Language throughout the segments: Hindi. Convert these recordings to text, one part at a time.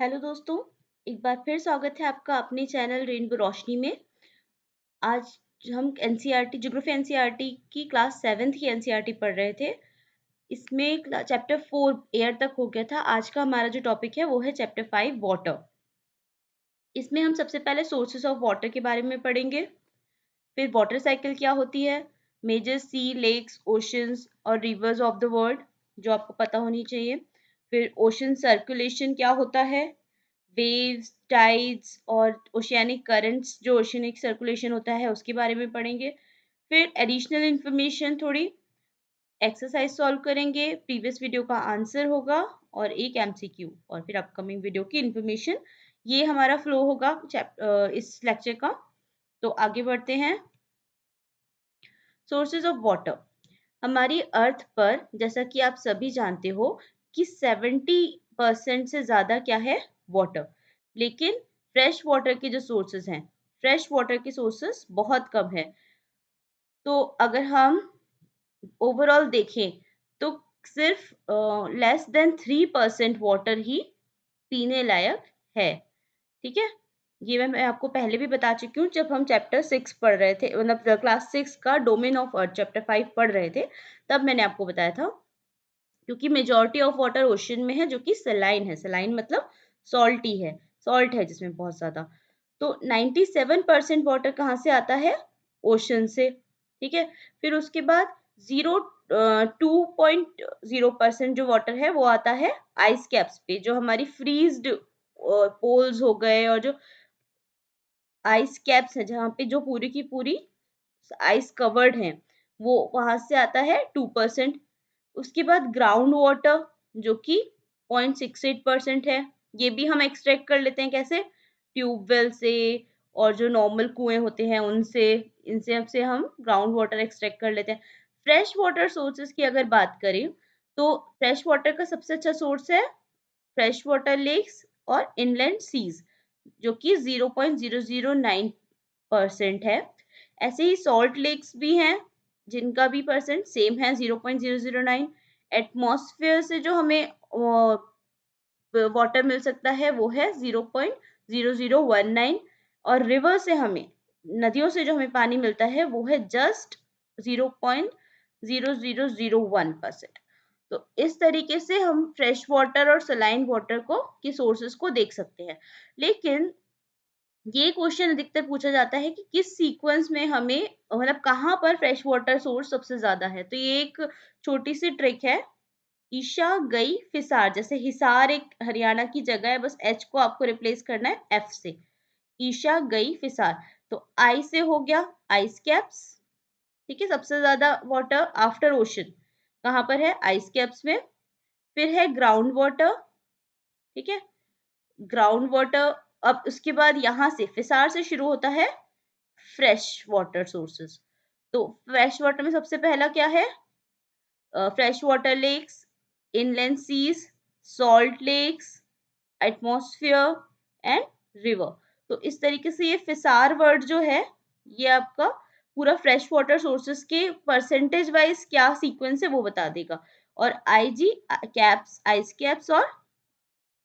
हेलो दोस्तों, एक बार फिर स्वागत है आपका अपने चैनल रेनबो रोशनी में। आज हम एनसीईआरटी ज्योग्राफी एनसीईआरटी की क्लास 7th की एनसीईआरटी पढ़ रहे थे। इसमें चैप्टर 4 एयर तक हो गया था। आज का हमारा जो टॉपिक है वो है चैप्टर 5 वाटर। इसमें हम सबसे पहले सोर्सेस ऑफ वाटर के बारे में पढ़ेंगे, फिर वाटर साइकिल क्या होती है, मेजर सी, लेक्स, ओशंस और रिवर्स ऑफ द वर्ल्ड जो आपको पता होनी चाहिए, फिर ओशन सर्कुलेशन क्या होता है, वेव्स, टाइड्स और ओशियानिक करंट्स जो ओशियनिक सर्कुलेशन होता है उसके बारे में पढ़ेंगे। फिर एडिशनल इंफॉर्मेशन थोड़ी, एक्सरसाइज सॉल्व करेंगे, प्रीवियस वीडियो का आंसर होगा और एक एमसीक्यू और फिर अपकमिंग वीडियो की इंफॉर्मेशन। ये हमारा फ्लो होगा इस लेक्चर का। तो आगे बढ़ते हैं। Sources of water. हमारी अर्थ पर, जैसा कि आप सभी जानते हो, कि 70% से ज़्यादा क्या है, वाटर। लेकिन फ्रेश वाटर के जो सोर्सेज हैं, फ्रेश वाटर के सोर्सेज बहुत कम है। तो अगर हम ओवरऑल देखें तो सिर्फ लेस देन 3% वाटर ही पीने लायक है। ठीक है, ये मैं आपको पहले भी बता चुकी हूँ जब हम चैप्टर 6 पढ़ रहे थे, मतलब क्लास 6 का डोमेन ऑफ अर्थ चैप्टर 5 पढ़ रहे थे, तब मैंने आपको बताया था। क्योंकि मेजॉरिटी ऑफ वाटर ओशन में है जो कि सलाइन है। सलाइन मतलब सॉल्टी है, सॉल्ट है जिसमें बहुत ज्यादा। तो 97% वाटर कहाँ से आता है, ओशन से। ठीक है, फिर उसके बाद 2.0% जो वाटर है वो आता है आइस कैप्स पे, जो हमारी फ्रीज्ड पोल्स हो गए और जो आइस कैप्स है जहाँ पे जो पूरी की पूरी आइस कवर्ड हैं, वो वहां से आता है 2%। उसके बाद ग्राउंड वाटर जो कि 0.68% है। ये भी हम एक्सट्रैक्ट कर लेते हैं, कैसे, ट्यूबवेल से और जो नॉर्मल कुएं होते हैं उनसे, इनसे से हम ग्राउंड वाटर एक्सट्रैक्ट कर लेते हैं। फ्रेश वाटर सोर्सेज की अगर बात करें तो फ्रेश वाटर का सबसे अच्छा सोर्स है फ्रेश वाटर लेक्स और इनलैंड सीज जो कि 0.009% है। ऐसे ही सॉल्ट लेक्स भी हैं जिनका भी परसेंट सेम है, 0.009। एटमॉस्फेयर से जो हमें वाटर मिल सकता है वो है 0.0019, और रिवर से हमें, नदियों से जो हमें पानी मिलता है वो है जस्ट 0.0001%। तो इस तरीके से हम फ्रेश वाटर और सलाइन वाटर को के सोर्सेज को देख सकते हैं। लेकिन ये क्वेश्चन अधिकतर पूछा जाता है कि किस सीक्वेंस में हमें, मतलब कहाँ पर फ्रेश वाटर सोर्स सबसे ज्यादा है। तो ये एक छोटी सी ट्रिक है, ईशा गई फिसार। जैसे हिसार एक हरियाणा की जगह है, बस एच को आपको रिप्लेस करना है एफ से। ईशा गई फिसार, तो आई से हो गया आइस कैप्स। ठीक है, सबसे ज्यादा वाटर आफ्टर ओशन कहाँ पर है, आइस कैप्स में। फिर है ग्राउंड वाटर। ठीक है, ग्राउंड वाटर। अब उसके बाद यहाँ से फिसार से शुरू होता है फ्रेश वाटर सोर्सेस। तो फ्रेश वाटर में सबसे पहला क्या है, fresh water lakes, inland seas, salt lakes, atmosphere and river. तो इस तरीके से ये फिसार वर्ड जो है ये आपका पूरा फ्रेश वाटर सोर्सेस के परसेंटेज वाइज क्या सीक्वेंस है वो बता देगा। और आईजी कैप्स, आइस कैप्स और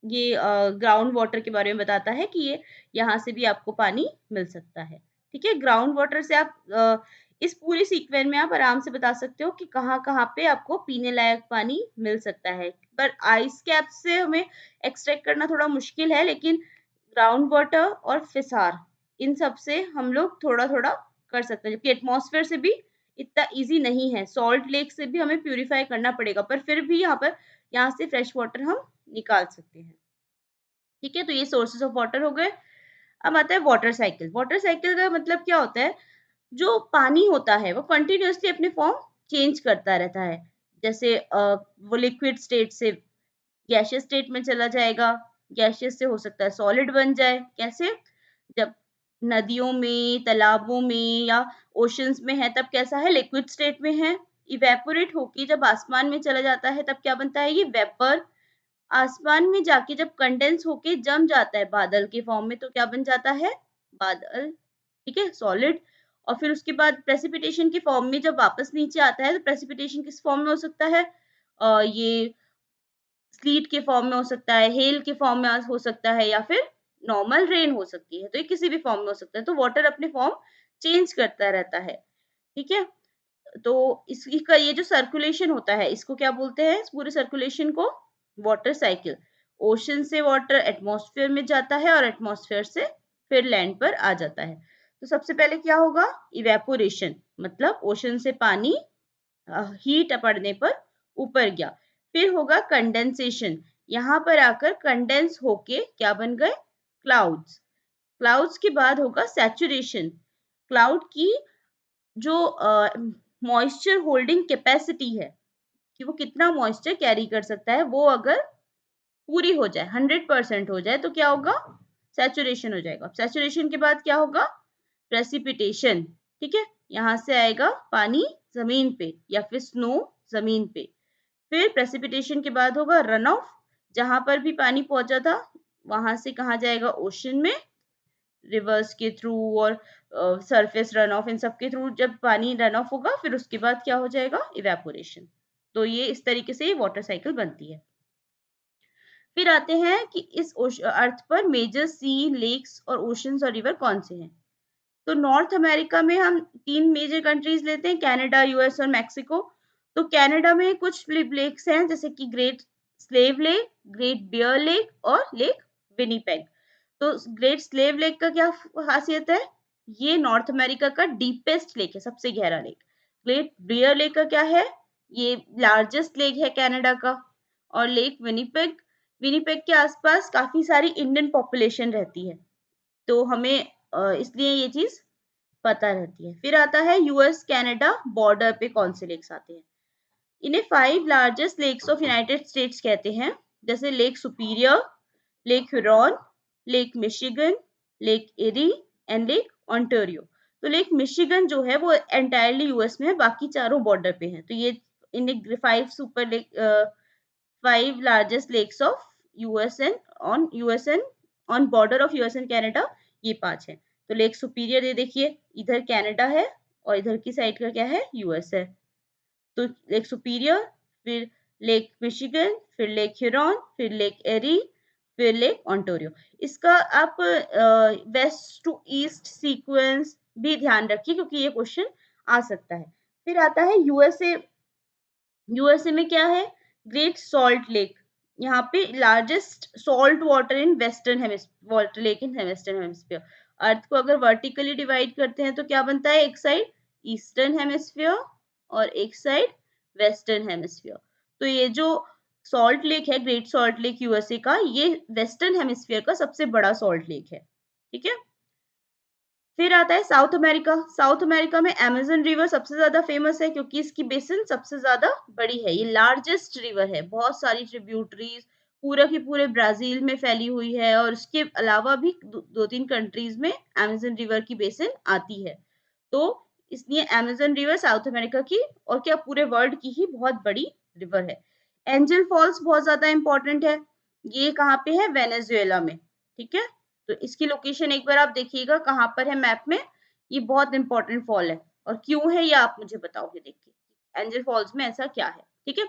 ये ग्राउंड वाटर के बारे में बताता है कि ये यहाँ से भी आपको पानी मिल सकता है। ठीक है, ग्राउंड वाटर से आप इस पूरी सीक्वेंस में आप आराम से बता सकते हो कि कहाँ कहाँ पे आपको पीने लायक पानी मिल सकता है। पर आइस कैप से हमें एक्सट्रैक्ट करना थोड़ा मुश्किल है, लेकिन ग्राउंड वाटर और फिसार, इन सब से हम लोग थोड़ा थोड़ा कर सकते हैं, जबकि एटमॉस्फेयर से भी इतना इजी नहीं है। सॉल्ट लेक से भी हमें प्यूरिफाई करना पड़ेगा, पर फिर भी यहाँ से फ्रेश वाटर हम निकाल सकते हैं। ठीक है, तो ये सोर्सेज ऑफ वाटर हो गए। अब आता है वाटर साइकिल। वाटर साइकिल का मतलब क्या होता है, जो पानी होता है वो कंटिन्यूअसली अपने फॉर्म चेंज करता रहता है। जैसे वो लिक्विड स्टेट से गैसियस स्टेट में चला जाएगा, गैसियस से हो सकता है सॉलिड बन जाए। कैसे, जब नदियों में, तालाबों में या ओशंस में है तब कैसा है, लिक्विड स्टेट में है। इवेपोरेट होके जब आसमान में चला जाता है तब क्या बनता है, ये वेपर। आसमान में जाके जब कंडेंस होके जम जाता है बादल के फॉर्म में तो क्या बन जाता है, बादल। ठीक है, सॉलिड। और फिर उसके बाद प्रेसिपिटेशन के फॉर्म में जब वापस नीचे आता है तो प्रेसिपिटेशन किस फॉर्म में हो सकता है, ये स्लीट के फॉर्म में हो सकता है, हेल के फॉर्म में हो सकता है, या फिर नॉर्मल रेन हो सकती है। तो ये किसी भी फॉर्म में हो सकता है। तो वाटर अपने फॉर्म चेंज करता रहता है। ठीक है? तो इसकी का ये जो सर्कुलेशन होता है, इसको क्या बोलते हैं? इस पूरे सर्कुलेशन को वाटर साइकिल। ओशन से वाटर एटमॉस्फेयर में जाता है और एटमॉस्फेयर से फिर लैंड पर आ जाता है। तो सबसे पहले क्या होगा? इवेपोरेशन, मतलब ओशन से पानी हीट पड़ने पर ऊपर गया। फिर होगा कंडेंसेशन, यहाँ पर आकर कंडेंस होके क्या बन गए? क्लाउड्स। क्लाउड्स के बाद होगा सैचुरेशन। क्लाउड की जो मॉइस्चर होल्डिंग कैपेसिटी है कि वो कितना मॉइस्चर कैरी कर सकता है, वो अगर पूरी हो जाए, 100% हो जाए, तो क्या होगा? सैचुरेशन हो जाएगा। सैचुरेशन के बाद क्या होगा? प्रेसिपिटेशन। ठीक है? यहाँ से आएगा पानी जमीन पे या फिर स्नो जमीन पे। फिर प्रेसिपिटेशन के बाद होगा रन ऑफ, जहां पर भी पानी पहुंचा था वहां से कहा जाएगा? ओशन में, रिवर्स के थ्रू और सरफेस रन ऑफ, इन सब के थ्रू जब पानी रन ऑफ होगा, फिर उसके बाद क्या हो जाएगा? इवेपोरेशन। तो ये इस तरीके से वाटर साइकिल बनती है। फिर आते हैं कि इस अर्थ पर मेजर सी, लेक्स और ओशंस और रिवर कौन से हैं? तो नॉर्थ अमेरिका में हम 3 मेजर कंट्रीज लेते हैं, कनाडा, यूएस और मेक्सिको। तो कनाडा में कुछ लेक्स हैं, जैसे कि Great Slave Lake, Great Bear Lake और लेक विनीपेग। तो ग्रेट स्लेव लेक का क्या खासियत है? ये नॉर्थ अमेरिका का डीपेस्ट लेक है, सबसे गहरा लेक। ग्रेट बियर लेक का क्या है? ये लार्जेस्ट लेक है कनाडा का। और लेक विनीपेग, विनीपेग के आसपास काफी सारी इंडियन पॉपुलेशन रहती है, तो हमें इसलिए ये चीज पता रहती है। फिर आता है यूएस कनाडा बॉर्डर पे कौन से लेक्स आते हैं? इन्हें 5 largest lakes of United States कहते हैं, जैसे Lake Superior, Lake Huron, Lake Michigan, Lake Erie and Lake Ontario. तो लेक मिशिगन जो है वो एंटायरली यूएस में है, बाकी चारों बॉर्डर पे हैं। तो ये इन्हें 5 super lake, 5 largest lakes of यूएसएन on border of US and Canada, ये 5 है। तो लेक सुपीरियर ये देखिए, इधर कनाडा है और इधर की साइड का क्या है? यूएस है। तो लेक सुपीरियर, फिर लेक मिशिगन, फिर लेक ह्यूरॉन, फिर लेक एरी, फिर लेक ओंटारियो। इसका आप वेस्ट टू ईस्ट सीक्वेंस भी ध्यान रखिए, क्योंकि ये क्वेश्चन आ सकता है। फिर आता है यूएसए। यूएसए में क्या है? ग्रेट सॉल्ट लेक, यहाँ पे largest salt water in western hemisphere, water lake in western hemisphere. Earth को अगर वर्टिकली डिवाइड करते हैं तो क्या बनता है? एक साइड ईस्टर्न हेमिस्फीयर और एक साइड वेस्टर्न हेमिस्फीयर। तो ये जो सॉल्ट लेक है, ग्रेट सॉल्ट लेक यूएसए का, ये वेस्टर्न हेमिस्फीयर का सबसे बड़ा सॉल्ट लेक है। ठीक है? फिर आता है साउथ अमेरिका। साउथ अमेरिका में अमेजन रिवर सबसे ज्यादा फेमस है, क्योंकि इसकी बेसिन सबसे ज्यादा बड़ी है। ये लार्जेस्ट रिवर है, बहुत सारी ट्रिब्यूटरीज पूरा की पूरे ब्राजील में फैली हुई है, और उसके अलावा भी 2-3 कंट्रीज में अमेजन रिवर की बेसिन आती है। तो इसलिए अमेजन रिवर साउथ अमेरिका की, और क्या पूरे वर्ल्ड की ही बहुत बड़ी रिवर है। एंजल फॉल्स बहुत ज्यादा इंपॉर्टेंट है। ये कहाँ पे है? वेनेजुएला में। ठीक है? तो इसकी लोकेशन एक बार आप देखिएगा कहाँ पर है मैप में। ये बहुत इंपॉर्टेंट फॉल है, और क्यों है ये आप मुझे बताओगे देख के, एंजल फॉल्स में ऐसा क्या है। ठीक है?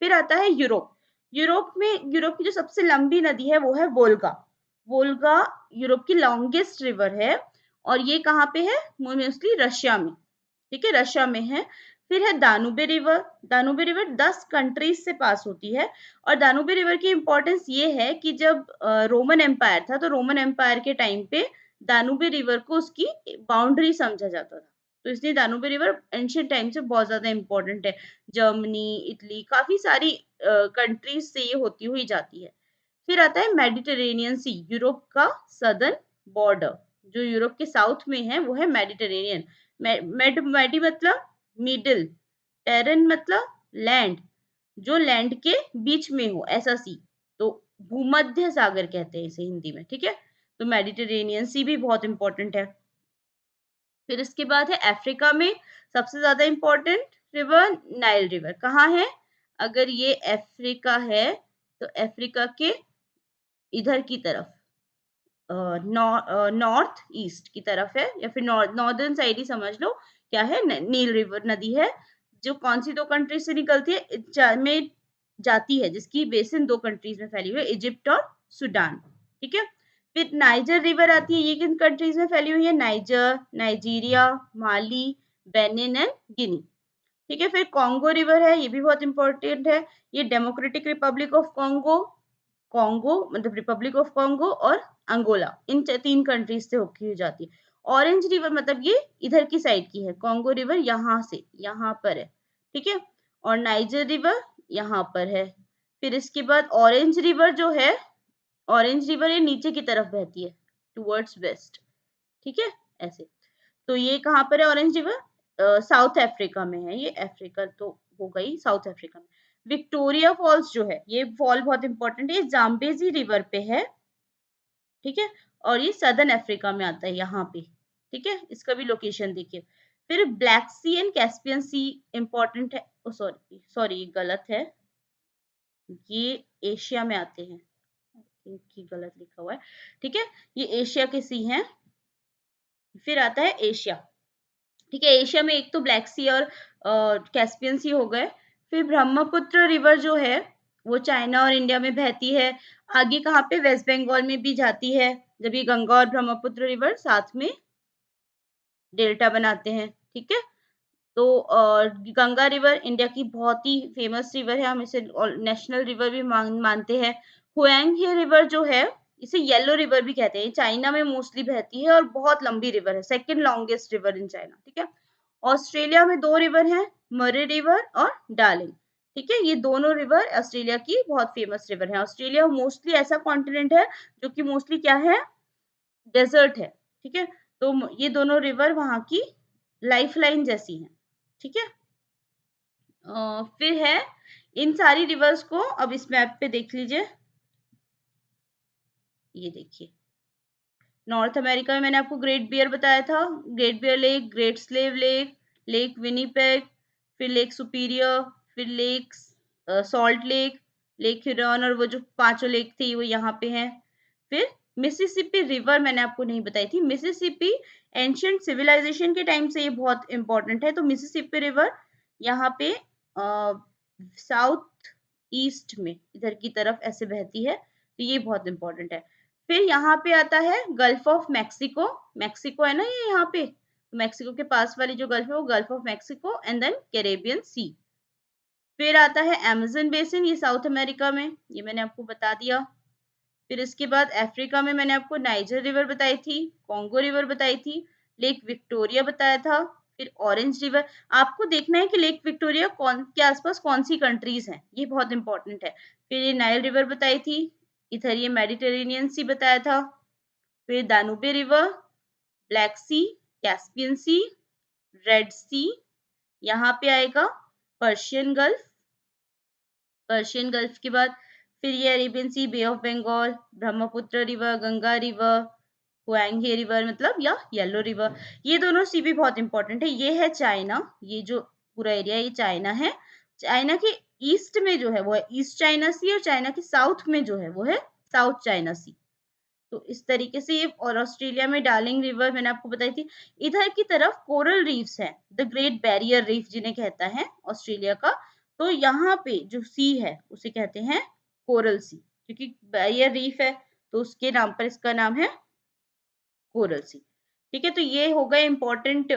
फिर आता है यूरोप। यूरोप में, यूरोप की जो सबसे लंबी नदी है वो है वोल्गा। वोल्गा यूरोप की लॉन्गेस्ट रिवर है, और ये कहाँ पे है? मोस्टली रशिया में। ठीक है? रशिया में है। फिर है दानुबे रिवर। दानुबे रिवर 10 कंट्रीज से पास होती है। और दानुबे रिवर की इंपॉर्टेंस ये है कि जब रोमन एम्पायर था, तो रोमन एम्पायर के टाइम पे दानुबे रिवर को उसकी बाउंड्री समझा जाता था। तो इसलिए दानुबे रिवर एंशियंट टाइम से बहुत ज्यादा इंपॉर्टेंट है। जर्मनी, इटली, काफी सारी कंट्रीज से ये होती हुई जाती है। फिर आता है मेडिटेरेनियन सी, यूरोप का सदर्न बॉर्डर। जो यूरोप के साउथ में है वो है मेडिटेरेनियन। मेडी मतलब मिडिल, टेरन मतलब लैंड, जो लैंड के बीच में हो, ऐसा सी। तो भूमध्य सागर कहते हैं इसे हिंदी में। ठीक है? तो मेडिटेरेनियन सी भी बहुत इंपॉर्टेंट है। फिर इसके बाद है अफ्रीका में सबसे ज्यादा इंपॉर्टेंट रिवर नाइल रिवर। कहाँ है? अगर ये अफ्रीका है, तो अफ्रीका के इधर की तरफ, नॉर्थ ईस्ट की तरफ है, या फिर नॉर्दर्न साइड ही समझ लो। क्या है? नील रिवर नदी है, जो कौन सी 2 कंट्री से निकलती है? में जाती है, जिसकी बेसिन 2 कंट्रीज में फैली हुई है, इजिप्ट और सूडान। ठीक है। फिर नाइजर रिवर आती है, ये किन कंट्रीज में फैली हुई है? Niger, Nigeria, Mali, Benin and Guinea. ठीक है। फिर कॉन्गो रिवर है, ये भी बहुत इंपॉर्टेंट है, ये democratic Republic of Congo, Congo मतलब रिपब्लिक ऑफ कॉन्गो और अंगोला, इन 3 कंट्रीज से होके हुई जाती है। ऑरेंज रिवर मतलब ये इधर की साइड की है, कॉन्गो रिवर यहाँ से यहाँ पर है। ठीक है। और नाइजर रिवर यहाँ पर है। फिर इसके बाद ऑरेंज रिवर जो है, ऑरेंज रिवर ये नीचे की तरफ बहती है, टुवर्ड्स वेस्ट। ठीक है, ऐसे। तो ये कहाँ पर है ऑरेंज रिवर? साउथ अफ्रीका में है, ये अफ्रीका तो हो गई, साउथ अफ्रीका में। विक्टोरिया फॉल्स जो है, ये फॉल बहुत इंपॉर्टेंट है, ये जाम्बेजी रिवर पे है। ठीक है। और ये सदर्न अफ्रीका में आता है, यहाँ पे। ठीक है, इसका भी लोकेशन देखिए। फिर Black Sea and Caspian Sea important है, सॉरी सॉरी गलत है, ये एशिया में आते हैं, इनकी गलत लिखा हुआ है। ठीक है, ये एशिया के सी हैं। फिर आता है एशिया। ठीक है, एशिया में एक तो ब्लैक सी और कैस्पियन सी हो गए। फिर ब्रह्मपुत्र रिवर जो है वो चाइना और इंडिया में बहती है। आगे कहाँ पे? वेस्ट बंगाल में भी जाती है, जब ये गंगा और ब्रह्मपुत्र रिवर साथ में डेल्टा बनाते हैं। ठीक है। तो गंगा रिवर इंडिया की बहुत ही फेमस रिवर है, हम इसे नेशनल रिवर भी मानते हैं। हुएंग रिवर जो है, इसे येलो रिवर भी कहते हैं, चाइना में मोस्टली बहती है और बहुत लंबी रिवर है, second longest river in China. ठीक है। ऑस्ट्रेलिया में 2 रिवर हैं, मरे रिवर और डार्लिंग। ठीक है, ये दोनों रिवर ऑस्ट्रेलिया की बहुत फेमस रिवर है। ऑस्ट्रेलिया मोस्टली ऐसा कॉन्टिनेंट है जो कि मोस्टली क्या है? डेजर्ट है। ठीक है, तो ये दोनों रिवर वहां की लाइफलाइन जैसी हैं। ठीक है। फिर है इन सारी रिवर्स को अब इस मैप पे देख लीजिए, ये देखिए। नॉर्थ अमेरिका में मैंने आपको ग्रेट बियर बताया था, Great Bear Lake, Great Slave Lake, Lake Winnipeg, फिर लेक सुपीरियर, फिर Lake Salt Lake, Lake Huron, और वो जो 5 लेक थी वो यहाँ पे हैं। फिर मिसिसिपी रिवर मैंने आपको नहीं बताई थी, मिसिसिपी एंशिएंट सिविलाइजेशन के टाइम से ये बहुत इंपॉर्टेंट है। तो मिसिसिपी रिवर यहाँ पे साउथ ईस्ट में इधर की तरफ ऐसे बहती है, तो ये बहुत इंपॉर्टेंट है। फिर यहाँ पे आता है गल्फ ऑफ मैक्सिको, मैक्सिको है ना ये यहाँ पे, तो मैक्सिको के पास वाली जो गल्फ है वो gulf of Mexico, and then Caribbean sea. फिर आता है अमेज़न बेसिन, ये साउथ अमेरिका में, ये मैंने आपको बता दिया। फिर इसके बाद अफ्रीका में मैंने आपको नाइजर रिवर बताई थी, कॉन्गो रिवर बताई थी, लेक विक्टोरिया बताया था। फिर ऑरेंज रिवर, आपको देखना है कि लेक विक्टोरिया कौन के आसपास कौन सी कंट्रीज हैं, ये बहुत इंपॉर्टेंट है। फिर ये नाइल रिवर बताई थी, इधर ये मेडिटेरेनियन सी बताया था। फिर दानुबे रिवर, ब्लैक सी, कैस्पियन सी, रेड सी, यहाँ पे आएगा पर्शियन गल्फ, पर्शियन गल्फ के बाद फिर ये Arabian sea, bay of Bengal, Brahmaputra river, Ganga river, Huanghe river मतलब या येलो रिवर, ये दोनों सी भी बहुत इंपॉर्टेंट है। ये है चाइना, ये जो पूरा एरिया ये चाइना है। चाइना के ईस्ट में जो है वो है ईस्ट चाइना सी, और चाइना के साउथ में जो है वो है साउथ चाइना सी। तो इस तरीके से ये, और ऑस्ट्रेलिया में डार्लिंग रिवर मैंने आपको बताई थी। इधर की तरफ कोरल रीफ्स हैं, द ग्रेट बैरियर रीफ जिन्हें कहता है ऑस्ट्रेलिया का। तो यहाँ पे जो सी है उसे कहते हैं कोरल सी, क्योंकि बैरियर रीफ है तो उसके नाम पर इसका नाम है कोरल सी। ठीक है, तो ये हो गए इंपॉर्टेंट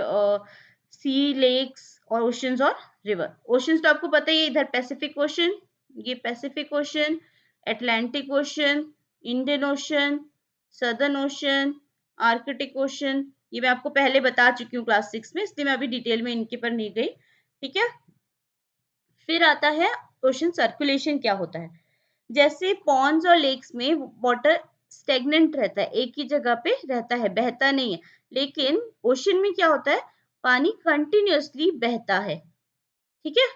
सी, लेक्स और ओशंस और रिवर। ओशंस तो आपको पता ही है, इधर पैसिफिक ओशन, ये Pacific ocean, Atlantic ocean, Indian ocean, southern ocean, Arctic ocean, ये मैं आपको पहले बता चुकी हूँ क्लास 6 में, इसलिए मैं अभी डिटेल में इनके पर नहीं गई। ठीक है। फिर आता है ओशन सर्कुलेशन क्या होता है। जैसे पॉन्ड्स और लेक्स में वाटर स्टेगनेंट रहता है, एक ही जगह पे रहता है, बहता नहीं है। लेकिन ओशन में क्या होता है, पानी कंटिन्यूअसली बहता है। ठीक है,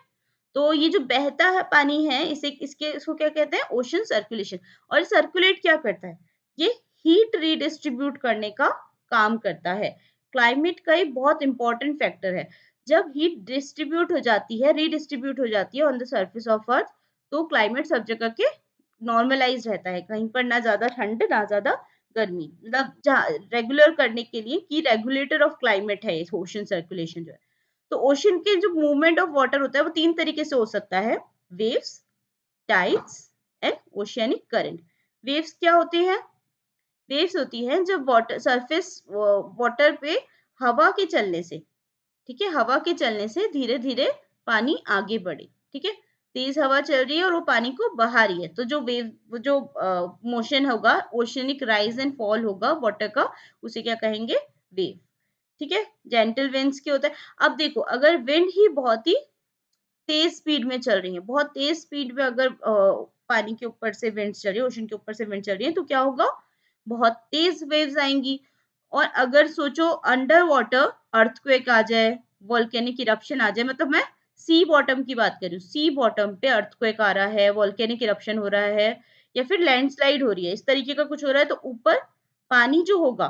तो ये जो बहता है पानी है, इसे इसको क्या कहते हैं? Ocean circulation. और सर्कुलेट क्या करता है? ये हीट रीडिस्ट्रीब्यूट करने का काम करता है। क्लाइमेट का एक बहुत इंपॉर्टेंट फैक्टर है। जब हीट डिस्ट्रीब्यूट हो जाती है, रीडिस्ट्रीब्यूट हो जाती है on the surface of earth, तो क्लाइमेट सब जगह के नॉर्मलाइज रहता है, कहीं पर ना ज्यादा ठंड ना ज्यादा गर्मी, मतलब रेगुलर करने के लिए की रेगुलेटर ऑफ क्लाइमेट है ओशन सर्कुलेशन जो है। तो ओशन के जो मूवमेंट ऑफ वाटर होता है वो 3 तरीके से हो सकता है, waves, tides and oceanic current. Waves क्या होते हैं? वेव्स होती हैं जब वाटर सरफेस वाटर पे हवा के चलने से, ठीक है, हवा के चलने से धीरे धीरे पानी आगे बढ़े, ठीक है, तेज हवा चल रही है और वो पानी को बहा रही है, तो जो वेव जो मोशन होगा, ओशनिक राइज एंड फॉल होगा वाटर का, उसे क्या कहेंगे? वेव, ठीक है। जेंटल विंड्स के होता है। अब देखो, अगर विंड ही बहुत ही तेज स्पीड में चल रही है, बहुत तेज स्पीड में अगर पानी के ऊपर से विंड चल रही है, ओशन के ऊपर से विंड चल रही है, तो क्या होगा? बहुत तेज वेव्स आएंगी। और अगर सोचो अंडर वाटर अर्थक्वेक आ जाए, वोल्केनिक इरप्शन आ जाए, मतलब मैं सी बॉटम की बात कर रही हूँ, सी बॉटम पे अर्थक्वेक आ रहा है, वोल्केनिक इरप्शन हो रहा है, या फिर लैंडस्लाइड हो रही है, इस तरीके का कुछ हो रहा है, तो ऊपर पानी जो होगा,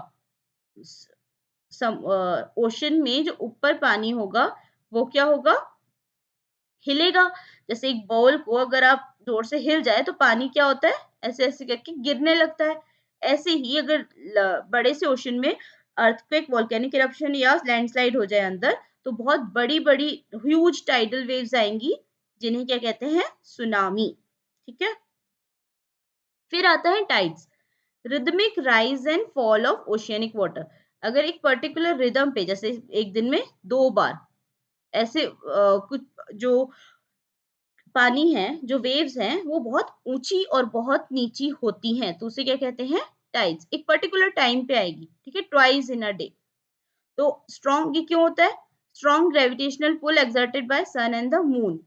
ओशन में जो ऊपर पानी होगा, वो क्या होगा? हिलेगा। जैसे एक बॉल को अगर आप जोर से हिल जाए तो पानी क्या होता है? ऐसे ऐसे करके गिरने लगता है। ऐसे ही अगर बड़े से ओशन में अर्थक्वेक, वोल्केनिक इरप्शन या लैंडस्लाइड हो जाए अंदर, तो बहुत बड़ी बड़ी ह्यूज टाइडल वेव्स आएंगी, जिन्हें क्या कहते हैं? सुनामी, ठीक है। फिर आता है tides, rhythmic rise and fall of oceanic water. अगर एक पर्टिकुलर रिदम पे, जैसे एक दिन में 2 बार ऐसे कुछ जो पानी है, जो वेव्स हैं, वो बहुत ऊंची और बहुत नीची होती हैं, तो उसे क्या कहते हैं? टाइड्स। एक पर्टिकुलर टाइम पे आएगी, ठीक है, ट्वाइस इन अ डे। तो स्ट्रॉन्ग ये क्यों होता है? Strong gravitational pull exerted by sun and the moon.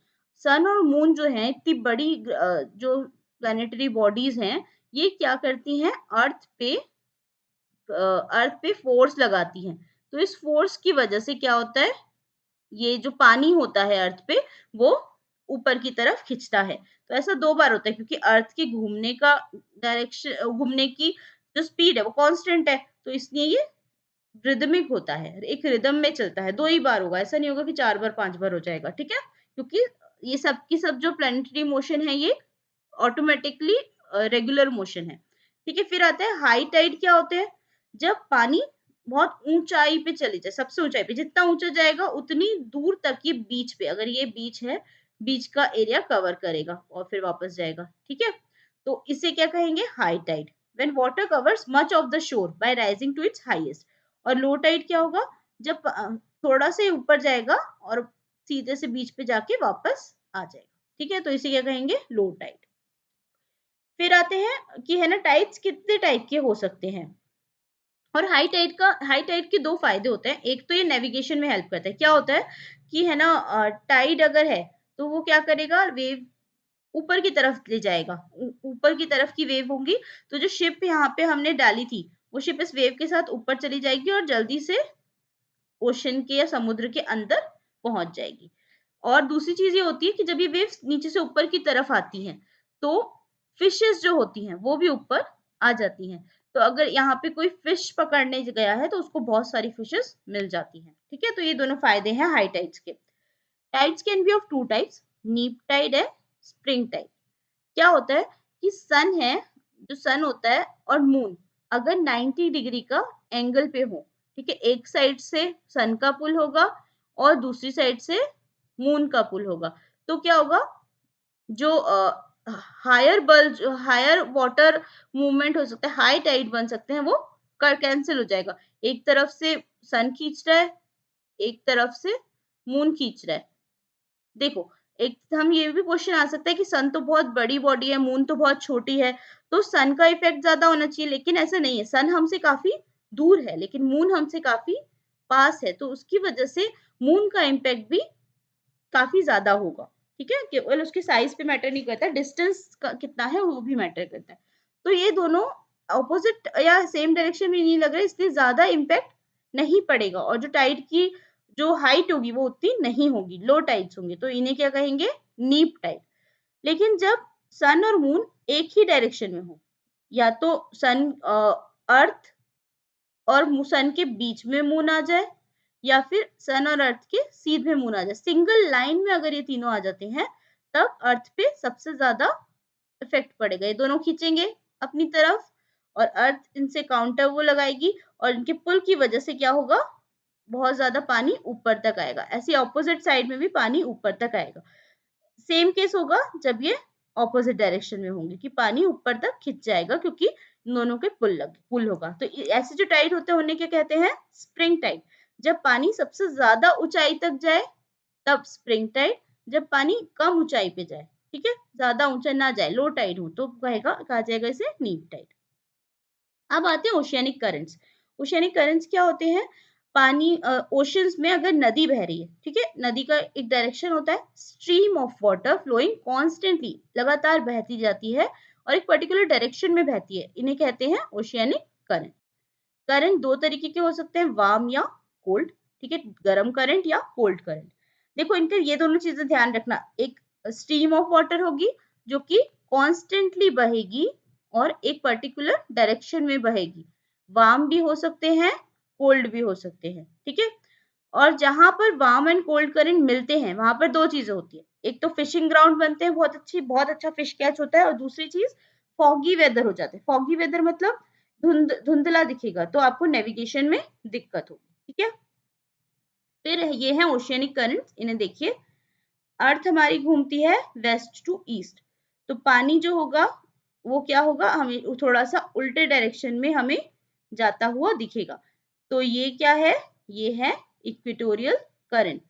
Sun और मून जो है, इतनी बड़ी जो प्लैनेटरी बॉडीज हैं, ये क्या करती हैं? अर्थ पे फोर्स लगाती हैं। तो इस फोर्स की वजह से क्या होता है? ये जो पानी होता है अर्थ पे, वो ऊपर की तरफ खिंचता है। तो ऐसा 2 बार होता है, क्योंकि अर्थ के घूमने का डायरेक्शन, घूमने की जो स्पीड है वो कांस्टेंट है, तो इसलिए ये रिदमिक होता है, एक रिदम में चलता है। 2 ही बार होगा, ऐसा नहीं होगा कि 4 बार 5 बार हो जाएगा, ठीक है, क्योंकि ये सब की सब जो प्लैनेटरी मोशन है, ये ऑटोमेटिकली रेगुलर मोशन है, ठीक है। फिर आता है हाई टाइड। क्या होते हैं? जब पानी बहुत ऊंचाई पे चली जाए, सबसे ऊंचाई पे, जितना ऊंचा जाएगा उतनी दूर तक ये बीच पे, अगर ये बीच है, बीच का एरिया कवर करेगा और फिर वापस जाएगा, ठीक है। तो इसे क्या कहेंगे? High tide. When water covers much of the shore by rising to its highest. और लो टाइड क्या होगा? जब थोड़ा से ऊपर जाएगा और सीधे से बीच पे जाके वापस आ जाएगा, ठीक है, तो इसे क्या कहेंगे? Low tide. फिर आते हैं कि है ना, टाइड्स कितने टाइप के हो सकते हैं। और हाई टाइड के 2 फायदे होते हैं। एक तो ये नेविगेशन में हेल्प करता है। क्या होता है कि है ना, टाइड अगर है तो वो क्या करेगा? वेव ऊपर की तरफ ले जाएगा, ऊपर की तरफ की वेव होंगी, तो जो शिप यहाँ पे हमने डाली थी, वो शिप इस वेव के साथ ऊपर चली जाएगी और जल्दी से ओशन के या समुद्र के अंदर पहुंच जाएगी। और दूसरी चीज ये होती है कि जब ये वेव्स नीचे से ऊपर की तरफ आती हैं, तो फिशेस जो होती हैं वो भी ऊपर आ जाती हैं। तो अगर यहाँ पे कोई फिश पकड़ने गया है तो उसको बहुत सारी फिशेस मिल जाती हैं, ठीक है। तो ये दोनों फायदे हैं हाई टाइड्स के। Tides can be of 2 types, नीप टाइड है, स्प्रिंग टाइड। क्या होता है कि सन है, जो सन होता है और मून अगर 90 डिग्री का एंगल पे हो, ठीक है, एक साइड से सन का पुल होगा और दूसरी साइड से मून का पुल होगा, तो क्या होगा? जो हायर वाटर मूवमेंट हो सकता है, हाई टाइड बन सकते हैं, वो कैंसिल हो जाएगा। एक तरफ से सन खींच रहा है, एक तरफ से मून खींच रहा है। देखो, एक हम ये भी क्वेश्चन आ सकता है कि सन तो बहुत बड़ी बॉडी है, मून तो बहुत छोटी है, तो सन का इफेक्ट ज्यादा होना चाहिए, लेकिन ऐसा नहीं है। सन हमसे काफी दूर है, लेकिन मून हमसे काफी पास है, तो उसकी वजह से मून का इम्पैक्ट भी काफी ज्यादा होगा, ठीक है। केवल उसके साइज पे मैटर नहीं करता, डिस्टेंस कितना है वो भी मैटर करता है। तो ये दोनों ऑपोजिट या सेम डायरेक्शन में नहीं लग रहे, इसलिए ज्यादा इम्पैक्ट नहीं पड़ेगा, और जो टाइड की जो हाइट होगी वो उतनी नहीं होगी, लो टाइड्स होंगे, तो इन्हें क्या कहेंगे? नीप टाइड। लेकिन जब सन और मून एक ही डायरेक्शन में हो, या तो सन अर्थ और सन के बीच में मून आ जाए, या फिर सन और अर्थ के सीधे मून आ जाए, सिंगल लाइन में अगर ये तीनों आ जाते हैं, तब अर्थ पे सबसे ज्यादा इफेक्ट पड़ेगा। ये दोनों खींचेंगे अपनी तरफ और अर्थ इनसे काउंटर वो लगाएगी, और इनके पुल की वजह से क्या होगा? बहुत ज्यादा पानी ऊपर तक आएगा। ऐसे ऑपोजिट साइड में भी पानी ऊपर तक आएगा। सेम केस होगा जब ये ऑपोजिट डायरेक्शन में होंगे कि पानी ऊपर तक खिंच जाएगा क्योंकि दोनों के पुल होगा। तो ऐसे जो टाइड होते हैं उन्हें क्या कहते हैं? Spring tide. जब पानी सबसे ज्यादा ऊंचाई तक जाए तब स्प्रिंग टाइड, जब पानी कम ऊंचाई पे जाए, ठीक है, ज्यादा ऊंचा ना जाए, लो टाइड हो, तो कहा जाएगा इसे नीप टाइड। अब आते हैं ओशियनिक करंट्स। ओशियनिक करंट्स क्या होते हैं? पानी ओशंस में अगर नदी बह रही है, ठीक है, नदी का एक डायरेक्शन होता है, stream of water flowing constantly, लगातार बहती जाती है और एक पर्टिकुलर डायरेक्शन में बहती है, इन्हें कहते हैं ओशियनिक करंट। करंट दो तरीके के हो सकते हैं, वार्म या कोल्ड, ठीक है, गर्म करंट या कोल्ड करंट। देखो इनके ये दोनों चीजें ध्यान रखना, एक स्ट्रीम ऑफ वाटर होगी जो कि कॉन्स्टेंटली बहेगी और एक पर्टिकुलर डायरेक्शन में बहेगी। वार्म भी हो सकते हैं, कोल्ड भी हो सकते हैं, ठीक है। और जहां पर वार्म एंड कोल्ड करंट मिलते हैं वहां पर दो चीजें होती है, एक तो फिशिंग ग्राउंड बनते हैं, बहुत अच्छा फिश कैच होता है, और दूसरी चीज फॉगी वेदर हो जाते हैं। फॉगी वेदर मतलब धुंधला दिखेगा, तो आपको नेविगेशन में दिक्कत होगी, ठीक है। फिर ये है ओशियनिक करंट्स, इन्हें देखिए। अर्थ हमारी घूमती है वेस्ट टू ईस्ट, तो पानी जो होगा वो क्या होगा, हमें थोड़ा सा उल्टे डायरेक्शन में हमें जाता हुआ दिखेगा। तो ये क्या है? ये है इक्वेटोरियल करंट।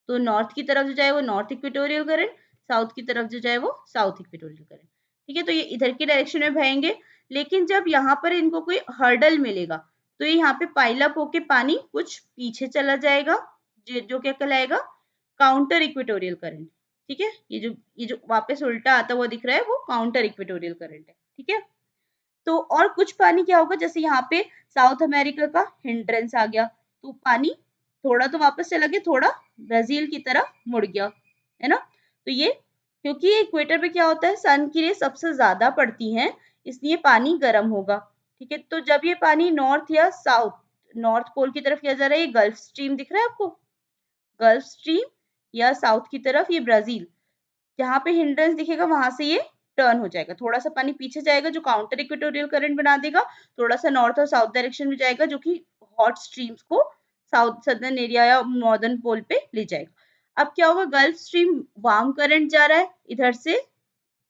तो नॉर्थ की तरफ जो जाए वो नॉर्थ इक्वेटोरियल करंट, साउथ की तरफ जो जाए वो साउथ इक्वेटोरियल करंट, ठीक है। तो ये इधर की डायरेक्शन में बहेंगे, लेकिन जब यहाँ पर इनको कोई हर्डल मिलेगा तो ये यहाँ पे पाइलअप होके पानी कुछ पीछे चला जाएगा, जो क्या कहलाएगा? काउंटर इक्वेटोरियल करंट, ठीक है। ये जो वापस उल्टा आता हुआ दिख रहा है वो काउंटर इक्वेटोरियल करंट है, ठीक है। तो और कुछ पानी क्या होगा, जैसे यहाँ पे साउथ अमेरिका का हिंड्रेंस आ गया, तो पानी थोड़ा तो वापस चला गया, थोड़ा ब्राजील की तरफ मुड़ गया, है ना। तो ये क्योंकि इक्वेटर पे क्या होता है, सन की रे सबसे ज्यादा पड़ती हैं, इसलिए पानी गर्म होगा, ठीक है। तो जब ये पानी नॉर्थ या साउथ, नॉर्थ पोल की तरफ किया जा रहा है, ये गल्फ स्ट्रीम दिख रहा है आपको, गल्फ स्ट्रीम, या साउथ की तरफ ये ब्राजील, जहाँ पे हिंड्रेंस दिखेगा वहां से ये टर्न हो जाएगा, थोड़ा सा पानी पीछे जाएगा जो काउंटर इक्वेटोरियल करंट बना देगा, थोड़ा सा नॉर्थ और साउथ डायरेक्शन में जाएगा जो कि हॉट स्ट्रीम्स को साउथ सदर्न एरिया या नॉर्दर्न पोल पे ले जाएगा। अब क्या होगा, गल्फ स्ट्रीम वार्म करंट जा रहा है, इधर से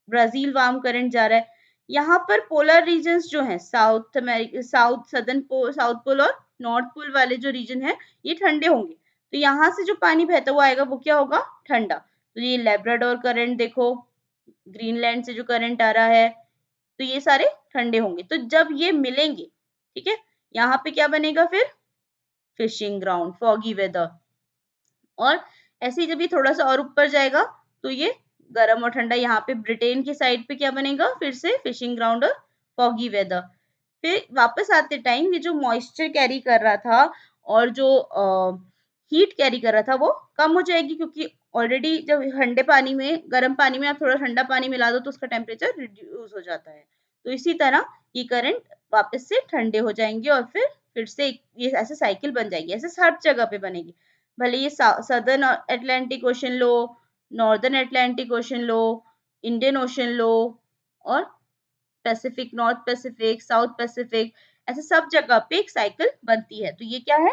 ब्राजील वार्म करंट जा रहा है। यहाँ पर पोलर रीजन्स जो हैं, साउथ अमेरिका, साउथ सदर्न पोल, साउथ पोल और नॉर्थ पोल वाले जो रीजन है ये ठंडे होंगे, तो यहाँ से जो पानी बहता हुआ आएगा वो क्या होगा? ठंडा। तो ये लेब्राडोर करंट देखो, ग्रीनलैंड से जो करंट आ रहा है, तो ये सारे ठंडे होंगे। तो जब ये मिलेंगे, ठीक है, यहाँ पे क्या बनेगा फिर? Fishing ground, foggy weather. और ऐसे ही जब ये थोड़ा सा और ऊपर जाएगा तो ये गर्म और ठंडा, यहाँ पे ब्रिटेन की साइड पे क्या बनेगा? फिर से फिशिंग ग्राउंड और फॉगी वेदर। फिर वापस आते टाइम ये जो मॉइस्चर कैरी कर रहा था और जो हीट कैरी कर रहा था वो कम हो जाएगी, क्योंकि ऑलरेडी जब ठंडे पानी में, गर्म पानी में आप थोड़ा ठंडा पानी मिला दो तो उसका टेम्परेचर रिड्यूस हो जाता है। तो इसी तरह ये करंट वापस से ठंडे हो जाएंगे और फिर से ये ऐसे साइकिल बन जाएगी, ऐसे हर जगह पे बनेगी। भले ये सदर्न अटलांटिक ओशन लो, नॉर्दर्न अटलांटिक ओशन लो, इंडियन ओशन लो, और Pacific, north Pacific, south Pacific, ऐसे सब जगह पे एक साइकिल बनती है। तो ये क्या है?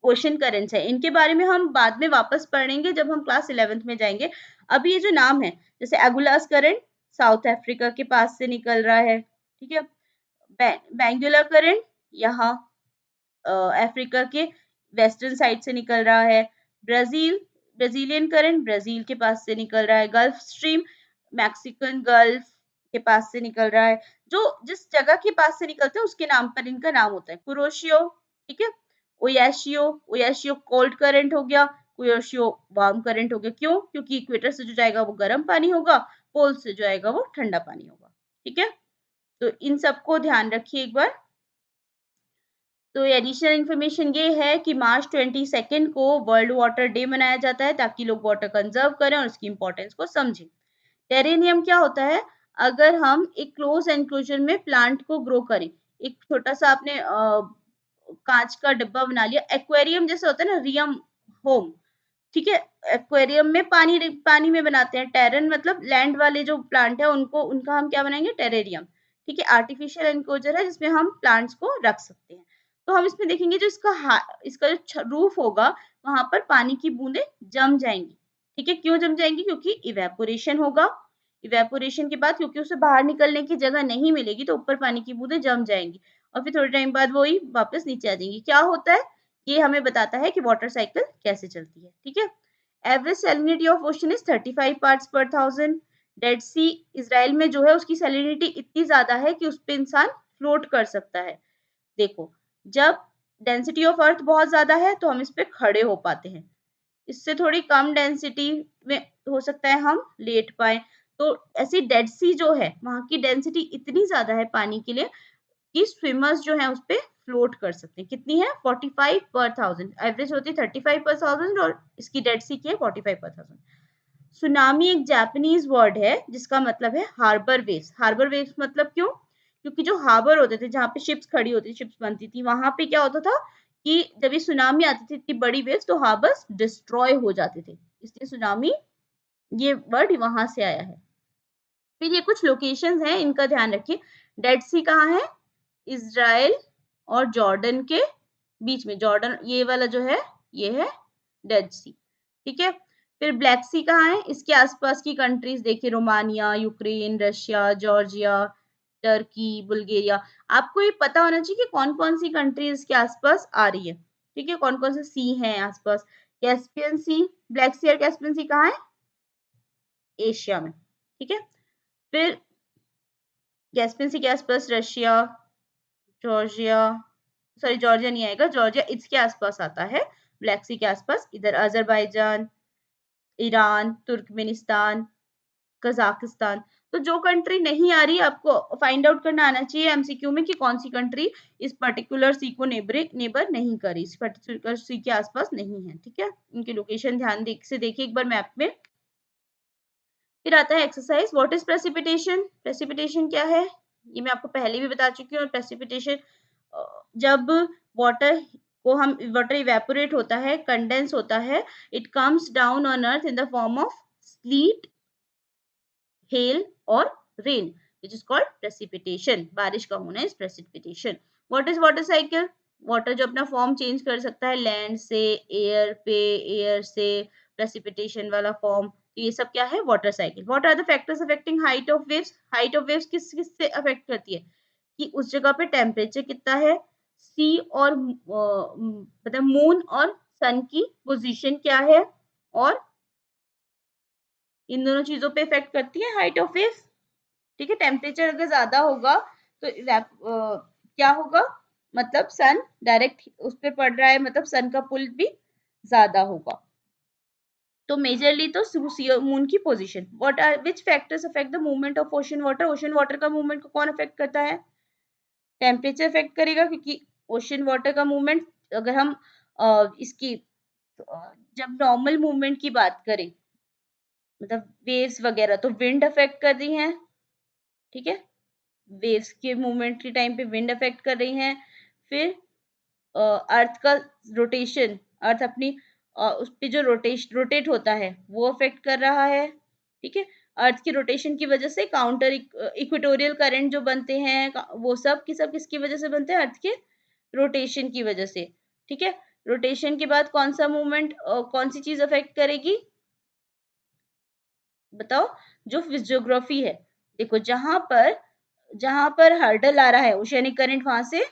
ओशन करेंट्स है। इनके बारे में हम बाद में वापस पढ़ेंगे जब हम क्लास 11th में जाएंगे। अभी ये जो नाम है, जैसे एगुलास करंट साउथ अफ्रीका के पास से निकल रहा है, ठीक है। बैंगुलर करंट यहाँ अफ्रीका के वेस्टर्न साइड से निकल रहा है। ब्राजीलियन करंट ब्राजील के पास से निकल रहा है। गल्फ स्ट्रीम मैक्सिकन गल्फ के पास से निकल रहा है। जो जिस जगह के पास से निकलते हैं उसके नाम पर इनका नाम होता है। कुरोशियो, ठीक है, ओयाशियो, ओयाशियो कोल्ड करंट हो गया, कुरोशियो वार्म करंट हो गया। क्यों? क्योंकि इक्वेटर से जो जाएगा वो गर्म पानी होगा, पोल से जो आएगा वो ठंडा पानी होगा, ठीक है। तो इन सबको ध्यान रखिए एक बार। तो एडिशनल इन्फॉर्मेशन ये है कि मार्च 22 को वर्ल्ड वाटर डे मनाया जाता है ताकि लोग वाटर कंजर्व करें और उसकी इंपॉर्टेंस को समझें। टेरेनियम क्या होता है? अगर हम एक क्लोज एनक्लोजर में प्लांट को ग्रो करें, एक छोटा सा आपने कांच का डिब्बा बना लिया, एक्वेरियम जैसे होता है ना, रियम होम, ठीक है। एक्वेरियम में पानी पानी में बनाते हैं। टेरन मतलब लैंड वाले जो प्लांट है उनको, उनका हम क्या बनाएंगे? टेरेरियम, ठीक है। आर्टिफिशियल एनक्लोजर है जिसमें हम प्लांट्स को रख सकते हैं। तो हम इसमें देखेंगे जो इसका जो रूफ होगा वहां पर पानी की बूंदें जम जाएंगी, ठीक है। क्यों जम जाएंगी? क्योंकि इवेपोरेशन होगा, इवेपोरेशन के बाद क्योंकि उसे बाहर निकलने की जगह नहीं मिलेगी तो ऊपर पानी की बूंदें जम जाएंगी और फिर थोड़े टाइम बाद वही वापस नीचे आ जाएंगी। क्या होता है, ये हमें बताता है कि वाटर साइकिल कैसे चलती है। ठीक है, average salinity of ocean is 35 parts पर थाउजेंड। डेड सी इजराइल में जो है उसकी सैलिनिटी इतनी ज्यादा है कि उस पर इंसान फ्लोट कर सकता है। देखो, जब डेंसिटी ऑफ अर्थ बहुत ज्यादा है तो हम इस पे खड़े हो पाते हैं, इससे थोड़ी कम डेंसिटी में हो सकता है हम लेट पाए। तो ऐसी डेड सी जो है वहां की डेंसिटी इतनी ज्यादा है पानी के लिए कि स्विमर्स जो है उस पे फ्लोट कर सकते हैं। कितनी है, 45 पर थाउजेंड। एवरेज होती है 35 पर थाउजेंड और इसकी डेड सी की है 45 पर थाउजेंड। सुनामी एक जापानीज वर्ड है जिसका मतलब है हार्बर वेव्स। हार्बर वेव्स मतलब क्यों, क्योंकि जो हार्बर होते थे जहाँ पे शिप्स खड़ी होती, शिप्स बनती थी, वहां पे क्या होता था कि जब ये सुनामी आती थी इतनी बड़ी वेव्स तो हार्बर्स डिस्ट्रॉय हो जाते थे, इसलिए सुनामी ये वर्ड वहां से आया है। फिर ये कुछ लोकेशंस हैं, इनका ध्यान रखिए। डेड सी कहाँ है, इजराइल और जॉर्डन के बीच में। जॉर्डन ये वाला जो है ये है डेड सी। ठीक है, फिर ब्लैक सी कहाँ है, इसके आसपास की कंट्रीज देखिए, Romania, Ukraine, Russia, Georgia, Turkey, Bulgaria. आपको ये पता होना चाहिए कि कौन कौन सी कंट्रीज के आसपास आ रही है। ठीक है, कौन कौन से सी हैं आसपास। कैस्पियन सी, ब्लैक सी और कैस्पियन सी कहाँ है, एशिया में। ठीक है, फिर कैस्पियन सी के आसपास रशिया, जॉर्जिया, सॉरी जॉर्जिया नहीं आएगा, जॉर्जिया इसके आसपास आता है। ब्लैक सी के आसपास इधर अजरबैजान, ईरान, तुर्कमेनिस्तान, कजाकिस्तान। तो जो कंट्री नहीं आ रही आपको फाइंड आउट करना आना चाहिए एमसीक्यू में कि कौन सी कंट्री इस पर्टिकुलर सी को नेबर नहीं कर रही, इस पर्टिकुलर सी के आसपास नहीं है। ठीक है, उनकी लोकेशन ध्यान से देखिए एक बार मैप में। फिर आता है exercise, what is precipitation. Precipitation क्या है, ये मैं आपको पहले भी बता चुकी हूँ। प्रेसिपिटेशन जब वाटर को हम वाटर इवेपोरेट होता है, कंडेंस होता है, it comes down on earth in the form of sleet, hail और rain, which is called precipitation. बारिश का होना is precipitation. What is water cycle, water जो अपना फॉर्म चेंज कर सकता है लैंड से एयर पे, एयर से प्रेसिपिटेशन वाला फॉर्म, ये सब क्या है, water cycle. What are the factors affecting height of waves. Height of waves किस किस से अफेक्ट करती है, कि उस जगह पे टेम्परेचर कितना है, सी और मतलब मून और सन की पोजीशन क्या है, और इन दोनों चीजों पे इफेक्ट करती है हाइट ऑफ वेव्स। ठीक है, टेम्परेचर अगर ज्यादा होगा तो क्या होगा, मतलब सन डायरेक्ट उस पर पड़ रहा है, मतलब सन का पुल भी ज्यादा होगा। तो मेजरली तो मून की position. What are which factors affect the movement of ocean water. Ocean water का मूवमेंट को कौन अफेक्ट करता है, टेम्परेचर अफेक्ट करेगा, क्योंकि ओशन वाटर का मूवमेंट अगर हम इसकी जब नॉर्मल मूवमेंट की बात करें, मतलब वेव्स वगैरह, तो विंड अफेक्ट कर रही हैं। ठीक है, वेव्स के मूवमेंट के टाइम पे विंड अफेक्ट कर रही हैं। फिर अर्थ का रोटेशन, अर्थ अपनी उस पे जो रोटेट होता है वो अफेक्ट कर रहा है। ठीक है, अर्थ की रोटेशन की वजह से काउंटर इक्वेटोरियल करंट जो बनते हैं वो सब की सब किसकी वजह से बनते हैं, अर्थ के रोटेशन की वजह से। ठीक है, रोटेशन के बाद कौन सा मूवमेंट कौन सी चीज अफेक्ट करेगी, बताओ, जो फिजियोग्राफी है। देखो, जहां पर हर्डल आ रहा है ओशियनिक करंट वहां से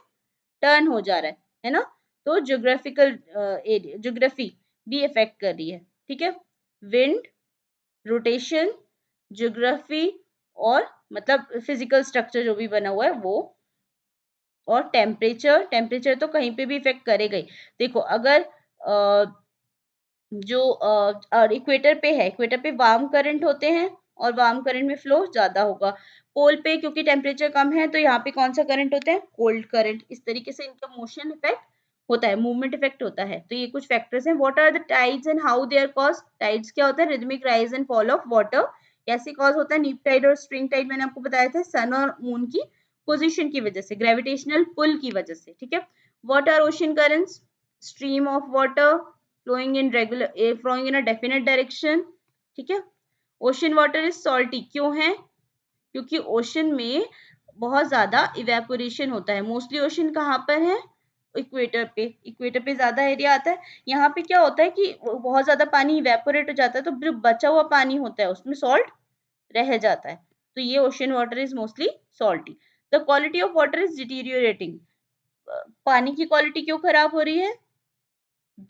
टर्न हो जा रहा है ना, तो ज्योग्राफिकल एरिया, ज्योग्राफी भी इफेक्ट कर रही है। ठीक है, विंड, रोटेशन, ज्योग्राफी और मतलब फिजिकल स्ट्रक्चर जो भी बना हुआ है वो, और टेम्परेचर। टेम्परेचर तो कहीं पे भी इफेक्ट करेगा ही। देखो, अगर जो इक्वेटर पे है, इक्वेटर पे वार्म करंट होते हैं और वार्म करंट में फ्लो ज्यादा होगा। पोल पे क्योंकि टेम्परेचर कम है तो यहाँ पे कौन सा करंट होता है, कोल्ड करंट। इस तरीके से इनका मोशन इफेक्ट होता है, मूवमेंट इफेक्ट होता है। तो ये कुछ फैक्टर्स हैं। What are the tides and how they are cause. Tides क्या होता है, rhythmic rise and fall of water. कैसे कॉज होता है, नीप टाइड और स्प्रिंग टाइड मैंने आपको बताया था, सन और मून की पोजिशन की वजह से, ग्रेविटेशनल पुल की वजह से। ठीक है, what are ocean currents, stream of water flowing in a definite direction। ठीक है, ओशन वाटर इज सॉल्टी क्यों है, क्योंकि ओशन में बहुत ज्यादा इवेपोरेशन होता है। मोस्टली ओशन कहाँ पर है, इक्वेटर पे। इक्वेटर पे ज्यादा एरिया आता है। यहाँ पे क्या होता है कि बहुत ज्यादा पानी इवेपोरेट हो जाता है तो जो बचा हुआ पानी होता है उसमें सॉल्ट रह जाता है। तो ये ocean water is mostly salty. The quality of water is deteriorating. पानी की क्वालिटी क्यों खराब हो रही है?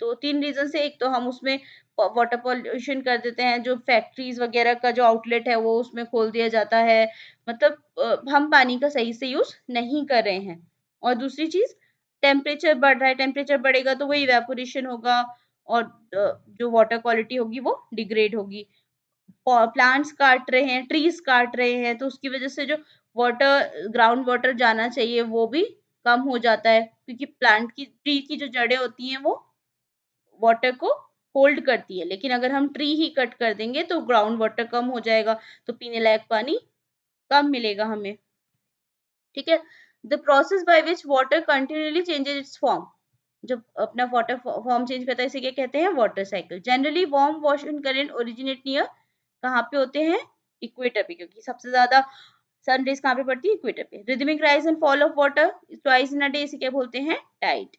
2-3 रीज़न से। एक तो हम उसमें वाटर पॉल्यूशन कर देते हैं, जो फैक्ट्रीज़ वगैरह का जो आउटलेट है वो उसमें खोल दिया जाता है। मतलब हम पानी का सही से यूज़ नहीं कर रहे हैं। और दूसरी चीज़, टेम्परेचर बढ़ रहा है, टेम्परेचर बढ़ेगा तो वही इवेपोरेशन होगा और जो वाटर क्वालिटी होगी वो डिग्रेड होगी। प्लांट्स काट रहे हैं, ट्रीज़ काट रहे हैं, तो उसकी वजह से जो ग्राउंड वाटर जाना चाहिए वो भी कम हो जाता है, क्योंकि ट्री की जो जड़ें होती हैं वो वाटर को होल्ड करती है। लेकिन अगर हम ट्री ही कट कर देंगे तो ग्राउंड वाटर कम हो जाएगा, तो पीने लायक पानी कम मिलेगा हमें। ठीक है? The process by which water continuously changes its form. जब अपना वाटर फॉर्म चेंज करता है, इसे क्या कहते हैं? Water cycle. Generally warm washing current originate near, कहाँ पे होते हैं? इक्वेटर पे, क्योंकि सबसे ज्यादा सन रेज़ कहाँ पे पड़ती है? इक्वेटर पे। Rhythmic rise and fall of water twice in a day, इसे क्या बोलते हैं? टाइड।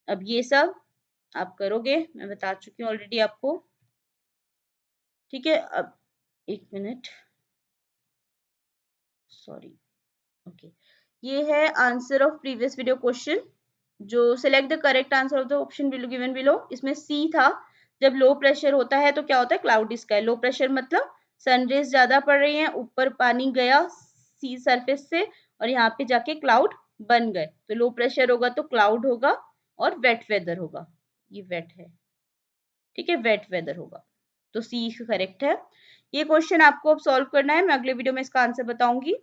अब ये सब आप करोगे, मैं बता चुकी हूँ ऑलरेडी आपको। ठीक है? अब 1 मिनट, सॉरी। ओके, ये है answer of previous video question. जो select the correct answer of the option below given below. इसमें सी था, जब लो प्रेशर होता है तो क्या होता है? Cloudy sky. लो प्रेशर मतलब सनरेज ज्यादा पड़ रही हैं, ऊपर पानी गया सी सरफेस से और यहाँ पे जाके क्लाउड बन गए, तो लो प्रेशर होगा तो क्लाउड होगा और वेट वेदर होगा। ये वेट है, ठीक है? वेट वेदर होगा, तो सी करेक्ट है। ये क्वेश्चन आपको अब सॉल्व करना है, मैं अगले वीडियो में इसका आंसर बताऊंगी।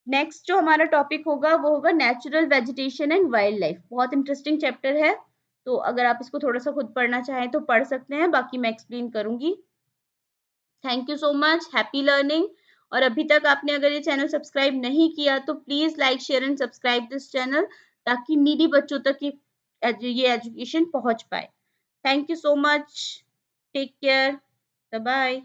नेक्स्ट जो हमारा टॉपिक होगा वो होगा natural vegetation and wild life. बहुत इंटरेस्टिंग चैप्टर है, तो अगर आप इसको थोड़ा सा खुद पढ़ना चाहें तो पढ़ सकते हैं, बाकी मैं एक्सप्लेन करूंगी। Thank you so much, happy learning. और अभी तक आपने अगर ये चैनल सब्सक्राइब नहीं किया तो please like share and subscribe this channel, ताकि नीडी बच्चों तक ये एजुकेशन पहुंच पाए। Thank you so much, take care, bye bye.